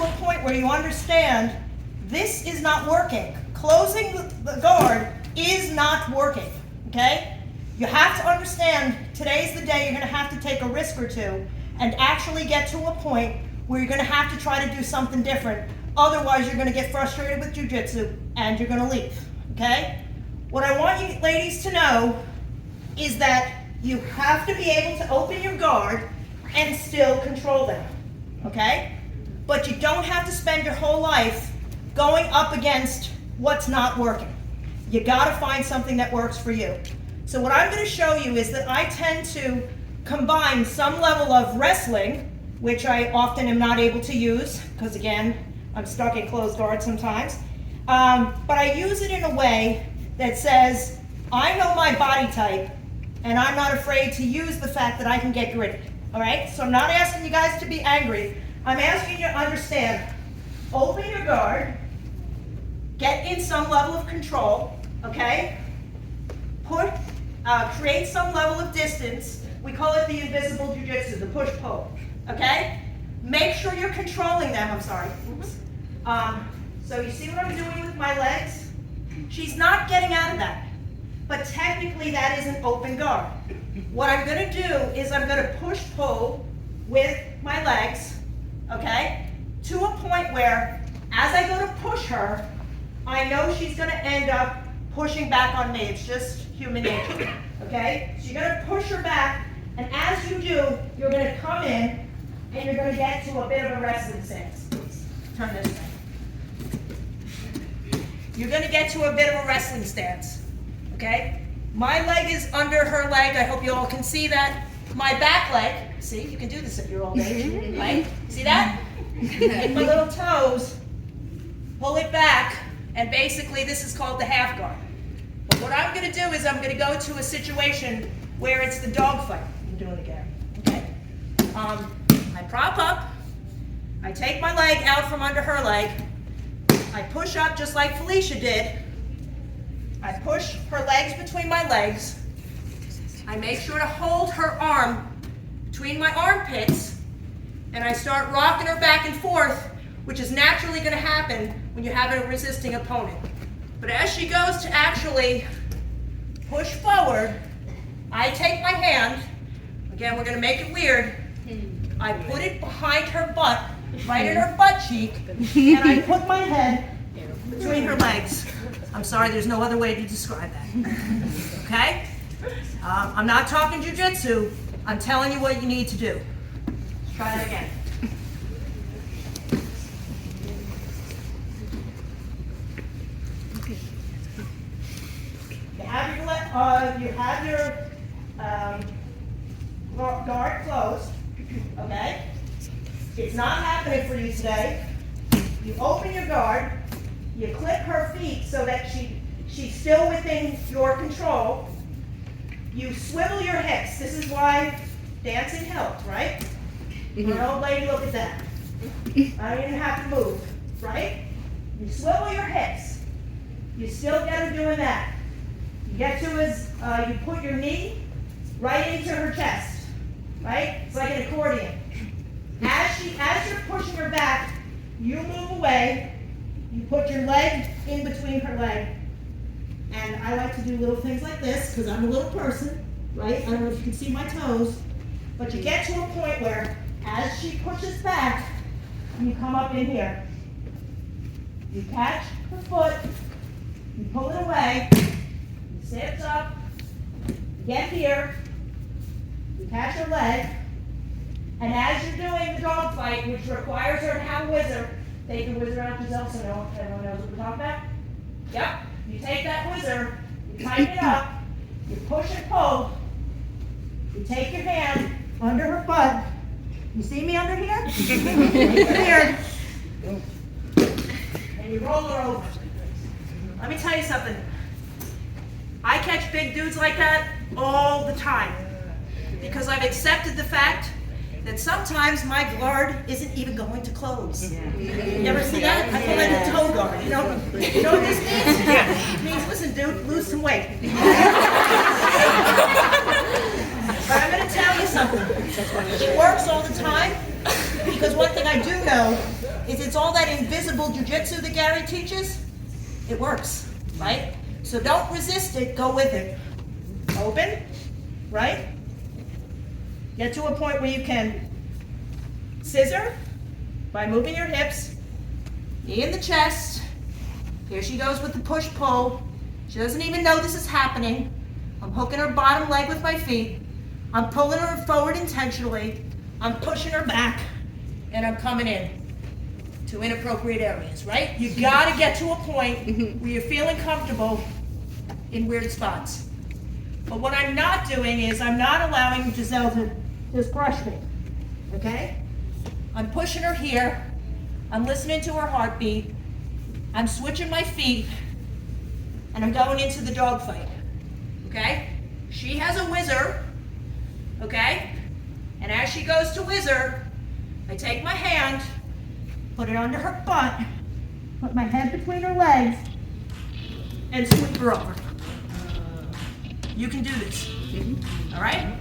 to a point where you understand this is not working. Closing the guard is not working, okay? You have to understand today's the day you're going to have to take a risk or two and actually get to a point where you're going to have to try to do something different. Otherwise, you're going to get frustrated with jiu-jitsu and you're going to leave, okay? What I want you ladies to know is that you have to be able to open your guard and still control them, okay? But you don't have to spend your whole life going up against what's not working. You gotta find something that works for you. So what I'm gonna show you is that I tend to combine some level of wrestling, which I often am not able to use, because again, I'm stuck in closed guard sometimes. But I use it in a way that says, I know my body type, and I'm not afraid to use the fact that I can get gritty, all right? So I'm not asking you guys to be angry. I'm asking you to understand, open your guard, get in some level of control, okay? Create some level of distance. We call it the invisible jiu-jitsu, the push-pull, okay? Make sure you're controlling them, I'm sorry. Oops. So you see what I'm doing with my legs? She's not getting out of that, but technically that is an open guard. What I'm gonna do is I'm gonna push-pull with my legs, okay? To a point where, as I go to push her, I know she's gonna end up pushing back on me. It's just human nature, okay? So you're gonna push her back, and as you do, you're gonna come in, and you're gonna get to a bit of a wrestling stance. Turn this way. You're gonna get to a bit of a wrestling stance, okay? My leg is under her leg. I hope you all can see that. My back leg, see, you can do this at your old age, right? See that? And my little toes, pull it back, and basically this is called the half guard. But what I'm gonna do is I'm gonna go to a situation where it's the dog fight. I'm doing it again, okay? I prop up, I take my leg out from under her leg, I push up just like Felicia did, I push her legs between my legs, I make sure to hold her arm between my armpits, and I start rocking her back and forth, which is naturally going to happen when you have a resisting opponent. But as she goes to actually push forward, I take my hand, again we're going to make it weird, I put it behind her butt, right in her butt cheek, and I put my head between her legs. I'm sorry, there's no other way to describe that. Okay? I'm not talking jiu-jitsu, I'm telling you what you need to do. Let's try that again. You have your guard closed, okay? It's not happening for you today. You open your guard, you clip her feet so that she's still within your control. You swivel your hips. This is why dancing helps, right? For an old lady, look at that. I don't even have to move, right? You swivel your hips. You still get her doing that. You get to you put your knee right into her chest, right? It's like an accordion. As you're pushing her back, you move away, you put your leg in between her leg, and I like to do little things like this, because I'm a little person, right? I don't know if you can see my toes, but you get to a point where, as she pushes back, you come up in here. You catch her foot, you pull it away, you sit up, get here, you catch her leg, and as you're doing the dog fight, which requires her to have a whizzer, take the whizzer out yourself so everyone knows what we're talking about. Yep. You take that whizzer, you tighten it up, you push and pull, you take your hand under her butt. You see me under here? Here. And you roll her over. Let me tell you something. I catch big dudes like that all the time because I've accepted the fact that sometimes my guard isn't even going to close. Yeah. You ever see that? I call it a toe guard. You know what this means? Yeah. It means, listen, dude, lose some weight. But I'm going to tell you something. It works all the time. Because one thing I do know is it's all that invisible jujitsu that Gary teaches. It works, right? So don't resist it, go with it. Open, right? Get to a point where you can scissor by moving your hips, knee in the chest. Here she goes with the push-pull. She doesn't even know this is happening. I'm hooking her bottom leg with my feet. I'm pulling her forward intentionally. I'm pushing her back, and I'm coming in to inappropriate areas, right? You gotta get to a point where you're feeling comfortable in weird spots. But what I'm not doing is I'm not allowing Giselle to just brush me, okay? I'm pushing her here. I'm listening to her heartbeat. I'm switching my feet, and I'm going into the dog fight, okay? She has a whizzer, okay? And as she goes to whizzer, I take my hand, put it under her butt, put my head between her legs, and sweep her over. You can do this, all right?